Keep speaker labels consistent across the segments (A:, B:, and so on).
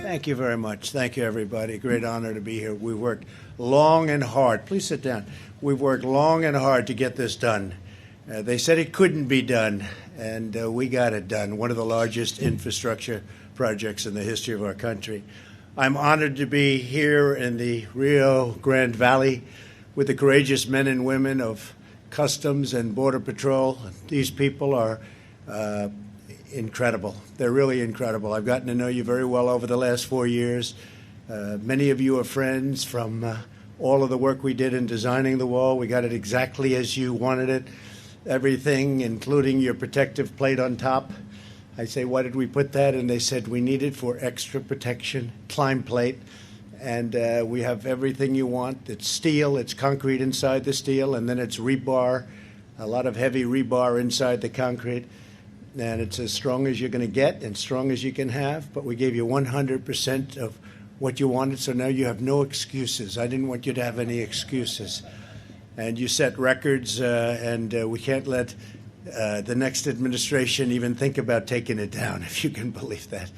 A: Thank you very much. Thank you, everybody. Great honor to be here. We worked long and hard. Please sit down. We've worked long and hard to get this done. They said it couldn't be done, and we got it done. One of the largest infrastructure projects in the history of our country. I'm honored to be here in the Rio Grande Valley with the courageous men and women of Customs and Border Patrol. These people are incredible. They're really incredible. I've gotten to know you very well over the last 4 years. Many of you are friends from all of the work we did in designing the wall. We got it exactly as you wanted it. Everything, including your protective plate on top. I say, why did we put that? And they said, we need it for extra protection, climb plate. And we have everything you want. It's steel, it's concrete inside the steel, and then it's rebar, a lot of heavy rebar inside the concrete. And it's as strong as you're going to get and strong as you can have. But we gave you 100% of what you wanted, so now you have no excuses. I didn't want you to have any excuses. And you set records, and we can't let the next administration even think about taking it down, if you can believe that.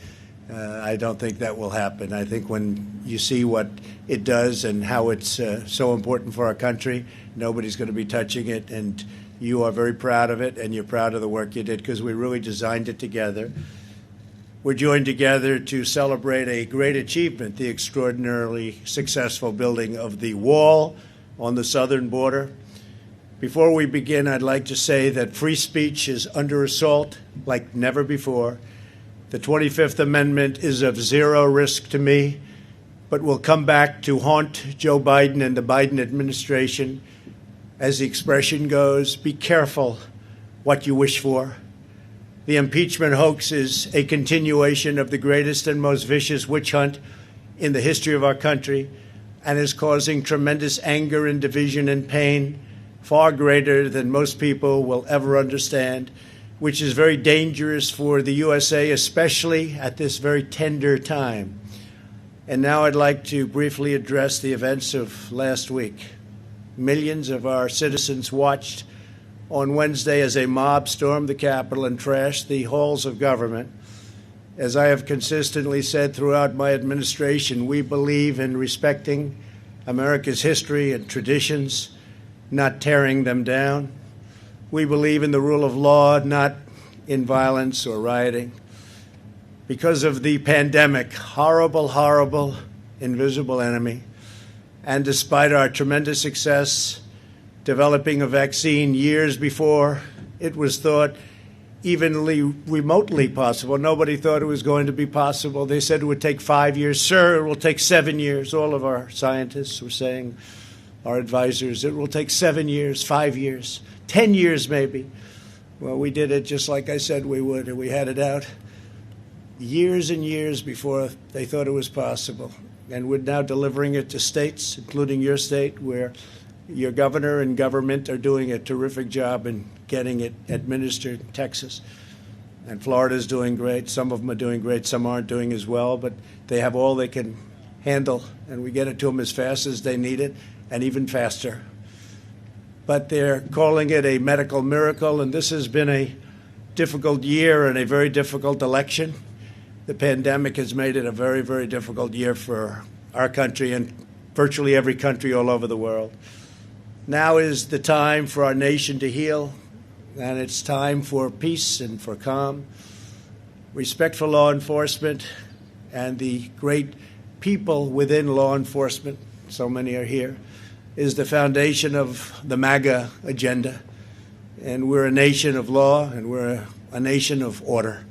A: I don't think that will happen. I think when you see what it does and how it's so important for our country, nobody's going to be touching it, and you are very proud of it, and you're proud of the work you did because we really designed it together. We're joined together to celebrate a great achievement, the extraordinarily successful building of the wall on the southern border. Before we begin, I'd like to say that free speech is under assault like never before. The 25th Amendment is of zero risk to me, but will come back to haunt Joe Biden and the Biden administration. As the expression goes, be careful what you wish for. The impeachment hoax is a continuation of the greatest and most vicious witch hunt in the history of our country, and is causing tremendous anger and division and pain, far greater than most people will ever understand, which is very dangerous for the USA, especially at this very tender time. And now I'd like to briefly address the events of last week. Millions of our citizens watched on Wednesday as a mob stormed the Capitol and trashed the halls of government. As I have consistently said throughout my administration, we believe in respecting America's history and traditions, not tearing them down. We believe in the rule of law, not in violence or rioting. Because of the pandemic, horrible, horrible, invisible enemy, and despite our tremendous success developing a vaccine years before it was thought even remotely possible. Nobody thought it was going to be possible. They said it would take 5 years. Sir, it will take 7 years. All of our scientists were saying, our advisors, it will take 7 years, 5 years, 10 years maybe. Well, we did it just like I said we would, and we had it out years and years before they thought it was possible. And we're now delivering it to states, including your state, where your governor and government are doing a terrific job in getting it administered in Texas. And Florida's doing great. Some of them are doing great. Some aren't doing as well. But they have all they can handle, and we get it to them as fast as they need it, and even faster. But they're calling it a medical miracle, and this has been a difficult year and a very difficult election. The pandemic has made it a very, very difficult year for our country and virtually every country all over the world. Now is the time for our nation to heal, and it's time for peace and for calm, respect for law enforcement and the great people within law enforcement, so many are here, is the foundation of the MAGA agenda. And we're a nation of law, and we're a nation of order.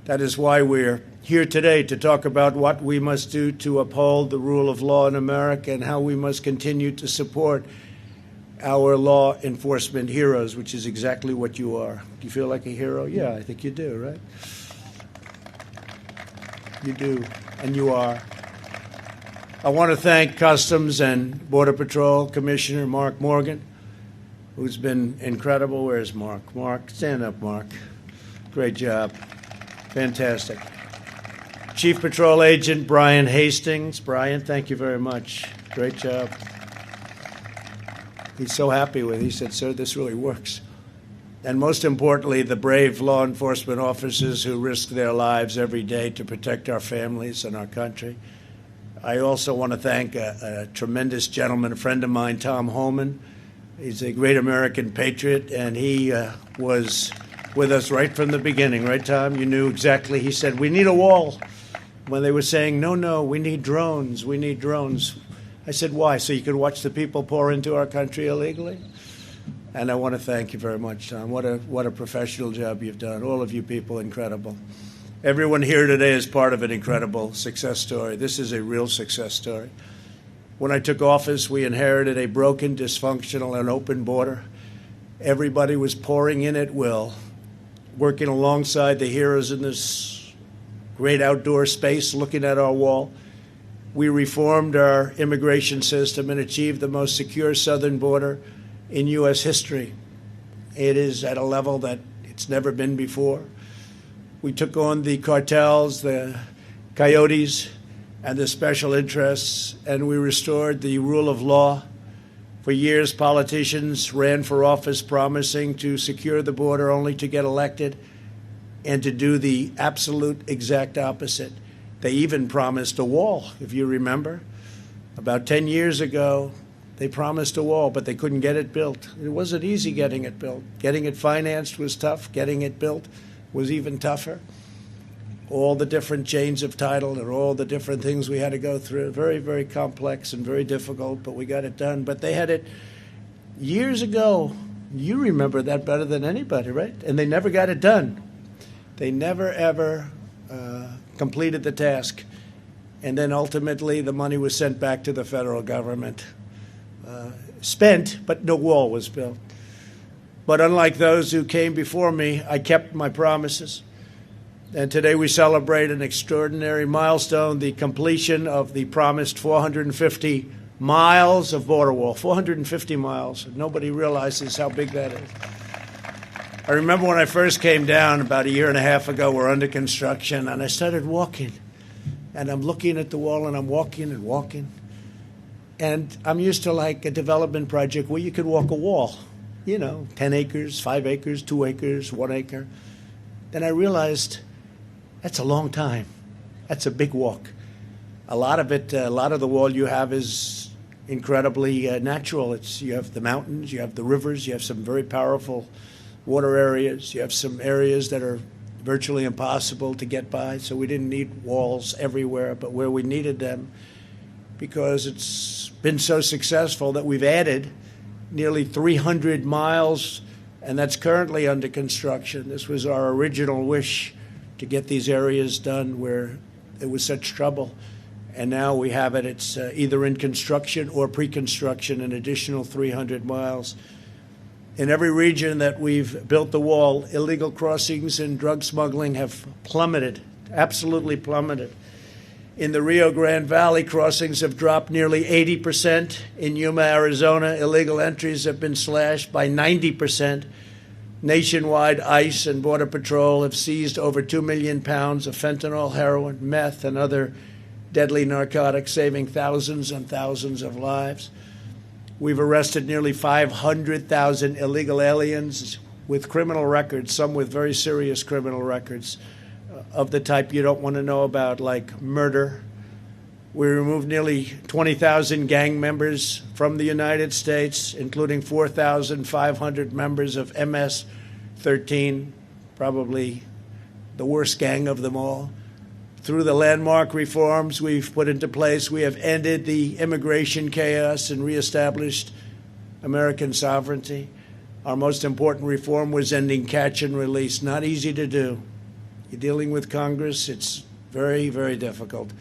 A: That is why we're here today to talk about what we must do to uphold the rule of law in America and how we must continue to support our law enforcement heroes, which is exactly what you are. Do you feel like a hero? Yeah, I think you do, right? You do, and you are. I want to thank Customs and Border Patrol Commissioner Mark Morgan, who's been incredible. Where's Mark? Mark, stand up, Mark. Great job. Fantastic. Chief Patrol Agent Brian Hastings. Brian, thank you very much. Great job. He's so happy with it. He said, sir, this really works. and most importantly, the brave law enforcement officers who risk their lives every day to protect our families and our country. I also want to thank a tremendous gentleman, a friend of mine, Tom Holman. He's a great American patriot, and he was with us right from the beginning. Right, Tom? You knew exactly. He said, we need a wall. When they were saying, no, we need drones, we need drones. I said, why? So you could watch the people pour into our country illegally? And I want to thank you very much, Tom. What a professional job you've done. All of you people, incredible. Everyone here today is part of an incredible success story. This is a real success story. When I took office, we inherited a broken, dysfunctional, and open border. Everybody was pouring in at will, working alongside the heroes in this great outdoor space, looking at our wall. We reformed our immigration system and achieved the most secure southern border in U.S. history. It is at a level that it's never been before. We took on the cartels, the coyotes, and the special interests, and we restored the rule of law. For years, politicians ran for office promising to secure the border only to get elected and to do the absolute exact opposite. They even promised a wall, if you remember. About 10 years ago, they promised a wall, but they couldn't get it built. It wasn't easy getting it built. Getting it financed was tough. Getting it built was even tougher. All the different chains of title and all the different things we had to go through. Very, very complex and very difficult, but we got it done. But they had it years ago. You remember that better than anybody, right? And they never got it done. They never, ever completed the task. And then ultimately the money was sent back to the federal government. Spent, but no wall was built. But unlike those who came before me, I kept my promises. And today we celebrate an extraordinary milestone, the completion of the promised 450 miles of border wall. 450 miles. Nobody realizes how big that is. I remember when I first came down about a year and a half ago, we're under construction, and I started walking. And I'm looking at the wall, and I'm walking and walking. And I'm used to like a development project where you could walk a wall, 10 acres, 5 acres, 2 acres, 1 acre. Then I realized that's a long time. That's a big walk. A lot of the wall you have is incredibly natural. You have the mountains, you have the rivers, you have some very powerful water areas. You have some areas that are virtually impossible to get by, so we didn't need walls everywhere, but where we needed them, because it's been so successful that we've added nearly 300 miles, and that's currently under construction. This was our original wish, to get these areas done where there was such trouble. And now we have it. It's either in construction or pre-construction, an additional 300 miles. In every region that we've built the wall, illegal crossings and drug smuggling have plummeted, absolutely plummeted. In the Rio Grande Valley, crossings have dropped nearly 80%. In Yuma, Arizona, illegal entries have been slashed by 90%. Nationwide, ICE and Border Patrol have seized over 2 million pounds of fentanyl, heroin, meth, and other deadly narcotics, saving thousands and thousands of lives. We've arrested nearly 500,000 illegal aliens with criminal records, some with very serious criminal records of the type you don't want to know about, like murder. We removed nearly 20,000 gang members from the United States, including 4,500 members of MS-13, probably the worst gang of them all. Through the landmark reforms we've put into place, we have ended the immigration chaos and reestablished American sovereignty. Our most important reform was ending catch and release. Not easy to do. You're dealing with Congress. It's very, very difficult,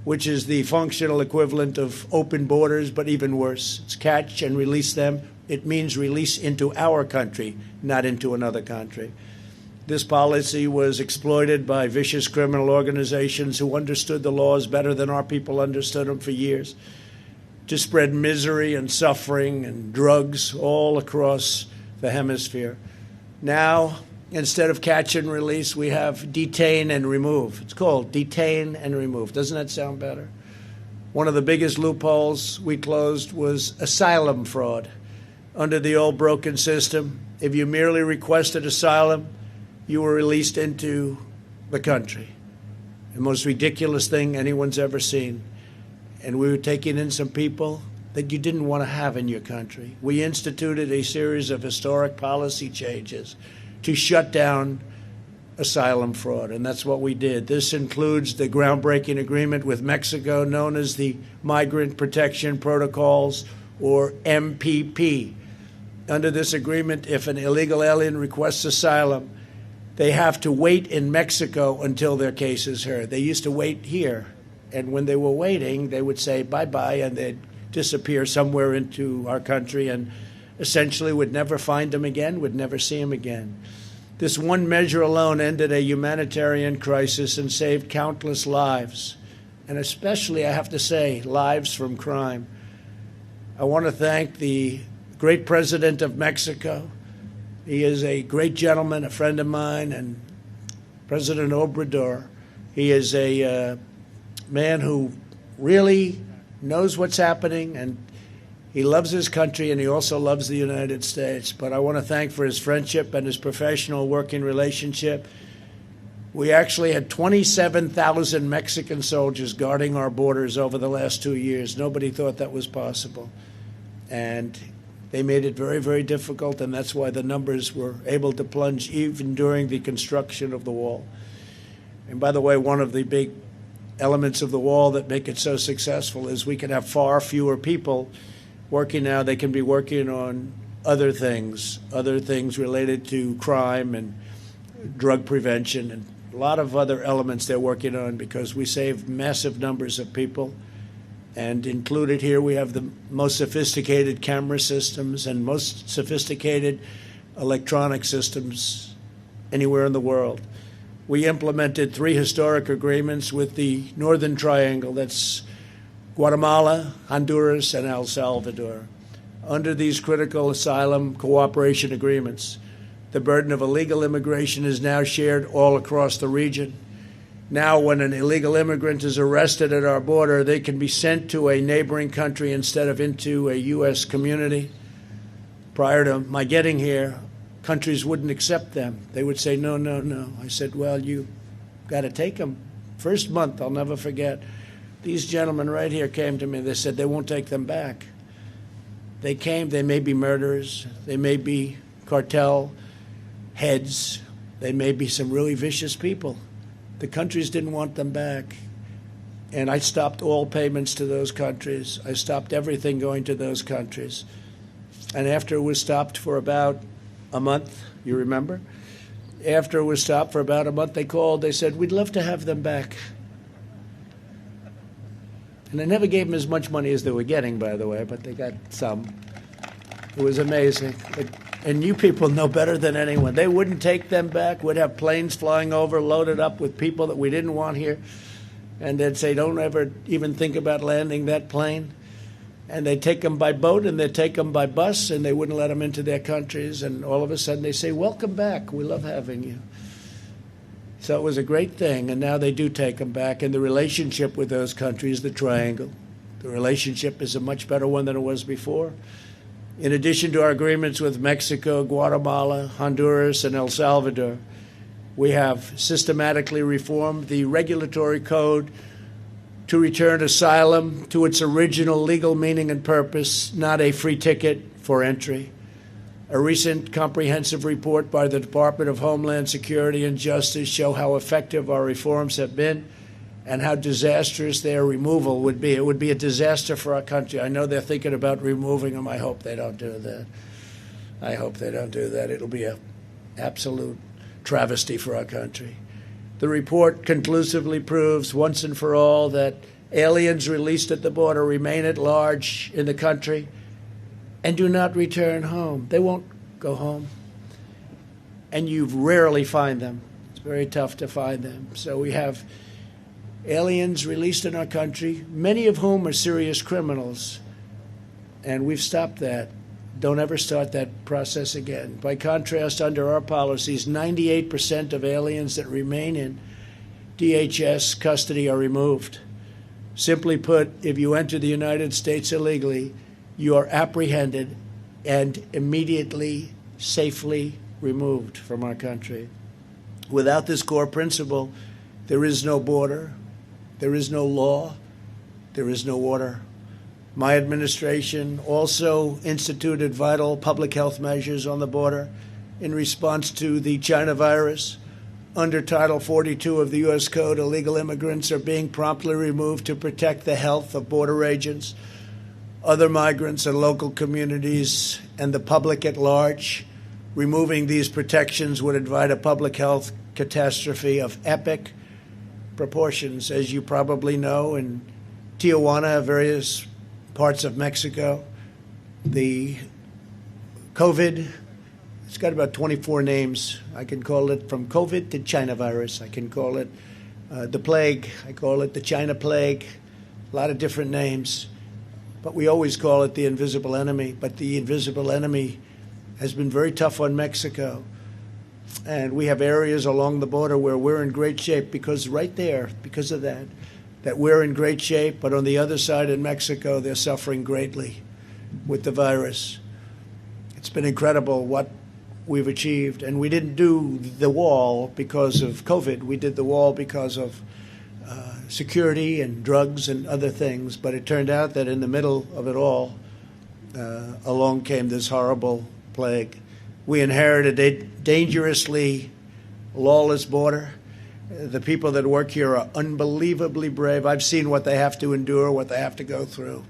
A: which is the functional equivalent of open borders, but even worse. It's catch and release them. It means release into our country, not into another country. This policy was exploited by vicious criminal organizations who understood the laws better than our people understood them for years, to spread misery and suffering and drugs all across the hemisphere. Now, instead of catch and release, we have detain and remove. It's called detain and remove. Doesn't that sound better? One of the biggest loopholes we closed was asylum fraud. Under the old broken system, If you merely requested asylum, you were released into the country. The most ridiculous thing anyone's ever seen. And we were taking in some people that you didn't want to have in your country. We instituted a series of historic policy changes to shut down asylum fraud, and that's what we did. This includes the groundbreaking agreement with Mexico known as the Migrant Protection Protocols, or MPP. Under this agreement, if an illegal alien requests asylum, they have to wait in Mexico until their case is heard. They used to wait here, and when they were waiting, they would say bye-bye, and they'd disappear somewhere into our country and essentially would never find them again, would never see them again. This one measure alone ended a humanitarian crisis and saved countless lives, and especially, I have to say, lives from crime. I want to thank the great president of Mexico. He is a great gentleman, a friend of mine, and President Obrador. He is a man who really knows what's happening, and he loves his country, and he also loves the United States. But I want to thank for his friendship and his professional working relationship. We actually had 27,000 Mexican soldiers guarding our borders over the last 2 years. Nobody thought that was possible. And they made it very, very difficult, and that's why the numbers were able to plunge even during the construction of the wall. And by the way, one of the big elements of the wall that make it so successful is we can have far fewer people working now. They can be working on other things related to crime and drug prevention and a lot of other elements they're working on, because we save massive numbers of people. And included here, we have the most sophisticated camera systems and most sophisticated electronic systems anywhere in the world. We implemented 3 historic agreements with the Northern Triangle. That's Guatemala, Honduras, and El Salvador. Under these critical asylum cooperation agreements, the burden of illegal immigration is now shared all across the region. Now, when an illegal immigrant is arrested at our border, they can be sent to a neighboring country instead of into a U.S. community. Prior to my getting here, countries wouldn't accept them. They would say, no, no, no. I said, well, you got to take them. First month, I'll never forget. These gentlemen right here came to me. They said they won't take them back. They came. They may be murderers. They may be cartel heads. They may be some really vicious people. The countries didn't want them back. And I stopped all payments to those countries. I stopped everything going to those countries. And after it was stopped for about a month, you remember? After it was stopped for about a month, they called. They said, we'd love to have them back. And I never gave them as much money as they were getting, by the way, but they got some. It was amazing. And you people know better than anyone. They wouldn't take them back. We'd have planes flying over, loaded up with people that we didn't want here. And they'd say, don't ever even think about landing that plane. And they'd take them by boat, and they'd take them by bus, and they wouldn't let them into their countries. And all of a sudden they say, welcome back. We love having you. So it was a great thing, and now they do take them back. And the relationship with those countries, the Triangle, the relationship is a much better one than it was before. In addition to our agreements with Mexico, Guatemala, Honduras, and El Salvador, we have systematically reformed the regulatory code to return asylum to its original legal meaning and purpose, not a free ticket for entry. A recent comprehensive report by the Department of Homeland Security and Justice show how effective our reforms have been and how disastrous their removal would be. It would be a disaster for our country. I know they're thinking about removing them. I hope they don't do that. I hope they don't do that. It'll be an absolute travesty for our country. The report conclusively proves once and for all that aliens released at the border remain at large in the country and do not return home. They won't go home. And you rarely find them. It's very tough to find them. So we have aliens released in our country, many of whom are serious criminals. And we've stopped that. Don't ever start that process again. By contrast, under our policies, 98% of aliens that remain in DHS custody are removed. Simply put, if you enter the United States illegally, you are apprehended and immediately safely removed from our country. Without this core principle, there is no border, there is no law, there is no order. My administration also instituted vital public health measures on the border in response to the China virus. Under Title 42 of the U.S. Code, illegal immigrants are being promptly removed to protect the health of border agents, other migrants and local communities, and the public at large. Removing these protections would invite a public health catastrophe of epic proportions. As you probably know, in Tijuana, various parts of Mexico, the COVID, it's got about 24 names. I can call it from COVID to China virus. I can call it the plague. I call it the China plague. A lot of different names. But we always call it the invisible enemy. But the invisible enemy has been very tough on Mexico. And we have areas along the border where we're in great shape because right there, because of that we're in great shape. But on the other side in Mexico, they're suffering greatly with the virus. It's been incredible what we've achieved. And we didn't do the wall because of COVID. We did the wall because of security and drugs and other things. But it turned out that in the middle of it all, along came this horrible plague. We inherited a dangerously lawless border. The people that work here are unbelievably brave. I've seen what they have to endure, what they have to go through.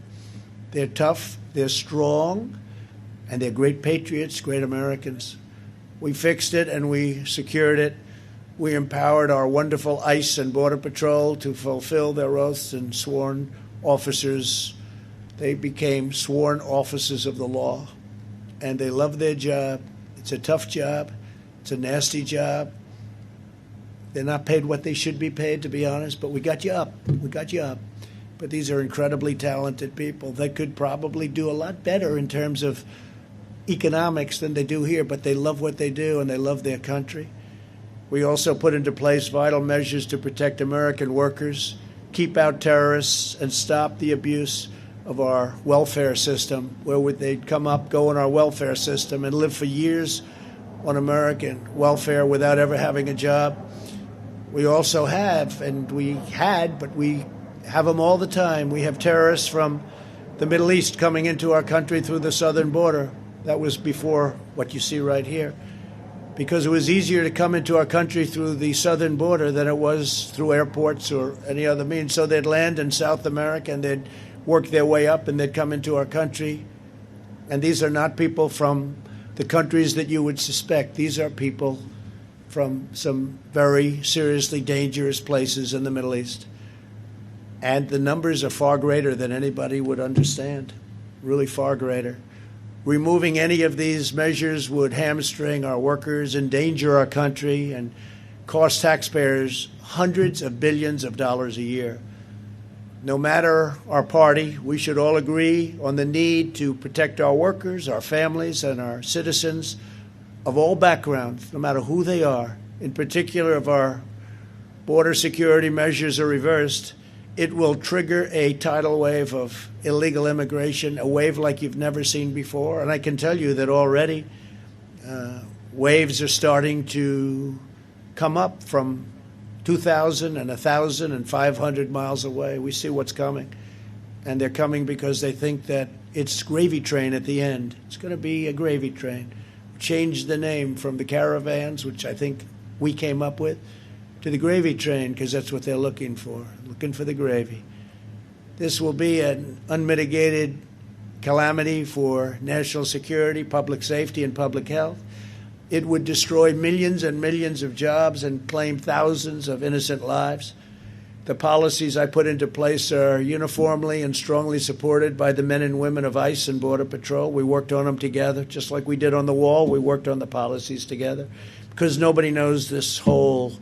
A: They're tough, they're strong, and they're great patriots, great Americans. We fixed it and we secured it. We empowered our wonderful ICE and Border Patrol to fulfill their oaths and sworn officers. They became sworn officers of the law, and they love their job. It's a tough job. It's a nasty job. They're not paid what they should be paid, to be honest, but we got you up. We got you up. But these are incredibly talented people that could probably do a lot better in terms of economics than they do here, but they love what they do and they love their country. We also put into place vital measures to protect American workers, keep out terrorists, and stop the abuse of our welfare system, where they'd come up, go in our welfare system, and live for years on American welfare without ever having a job. We also have, and we had, but we have them all the time. We have terrorists from the Middle East coming into our country through the southern border. That was before what you see right here, because it was easier to come into our country through the southern border than it was through airports or any other means. So they'd land in South America and they'd work their way up and they'd come into our country. And these are not people from the countries that you would suspect. These are people from some very seriously dangerous places in the Middle East. And the numbers are far greater than anybody would understand, really far greater. Removing any of these measures would hamstring our workers, endanger our country, and cost taxpayers hundreds of billions of dollars a year. No matter our party, we should all agree on the need to protect our workers, our families, and our citizens of all backgrounds, no matter who they are. In particular, if our border security measures are reversed, it will trigger a tidal wave of illegal immigration, a wave like you've never seen before. And I can tell you that already waves are starting to come up from 2,000 and 1,000 and 500 miles away. We see what's coming. And they're coming because they think that it's gravy train at the end. It's going to be a gravy train. Change the name from the caravans, which I think we came up with, to the gravy train, because that's what they're looking for the gravy. This will be an unmitigated calamity for national security, public safety, and public health. It would destroy millions and millions of jobs and claim thousands of innocent lives. The policies I put into place are uniformly and strongly supported by the men and women of ICE and Border Patrol. We worked on them together, just like we did on the wall. We worked on the policies together, because nobody knows this whole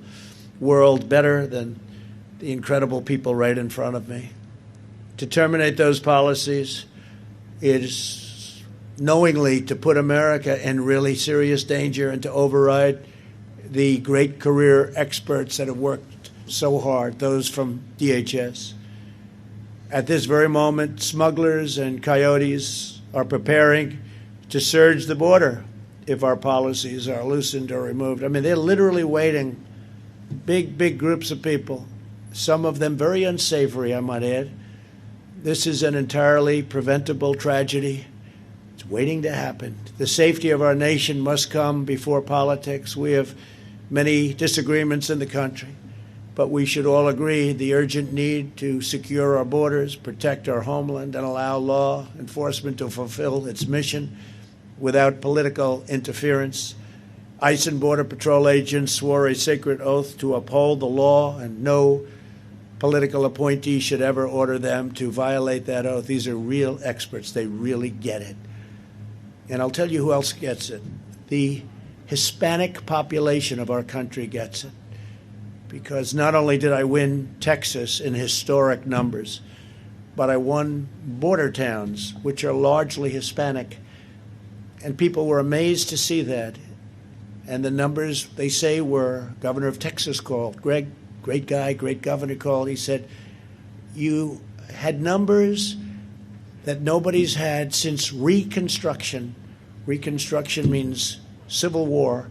A: world better than the incredible people right in front of me. To terminate those policies is knowingly to put America in really serious danger and to override the great career experts that have worked so hard, those from DHS. At this very moment, smugglers and coyotes are preparing to surge the border. if our policies are loosened or removed. I mean, they're literally waiting, big groups of people, some of them very unsavory, I might add. This is an entirely preventable tragedy. It's waiting to happen. The safety of our nation must come before politics. We have many disagreements in the country, but we should all agree the urgent need to secure our borders, protect our homeland, and allow law enforcement to fulfill its mission without political interference. ICE and Border Patrol agents swore a sacred oath to uphold the law, and no political appointee should ever order them to violate that oath. These are real experts. They really get it. And I'll tell you who else gets it. The Hispanic population of our country gets it. Because not only did I win Texas in historic numbers, but I won border towns, which are largely Hispanic. And people were amazed to see that. And the numbers, they say, were Governor of Texas called. Greg, great guy, great governor, called. He said, you had numbers that nobody's had since Reconstruction. Reconstruction means Civil War,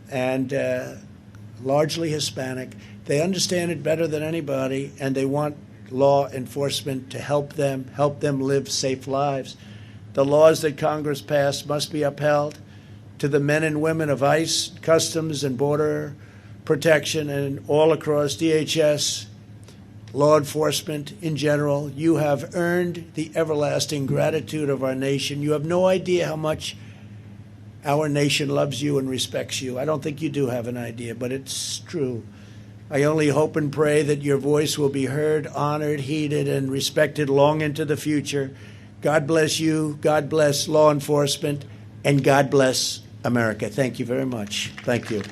A: and largely Hispanic. They understand it better than anybody, and they want law enforcement to help them live safe lives. The laws that Congress passed must be upheld. To the men and women of ICE, Customs, and Border Protection, and all across DHS, law enforcement in general, you have earned the everlasting gratitude of our nation. You have no idea how much our nation loves you and respects you. I don't think you do have an idea, but it's true. I only hope and pray that your voice will be heard, honored, heeded, and respected long into the future. God bless you, God bless law enforcement, and God bless America. Thank you very much. Thank you.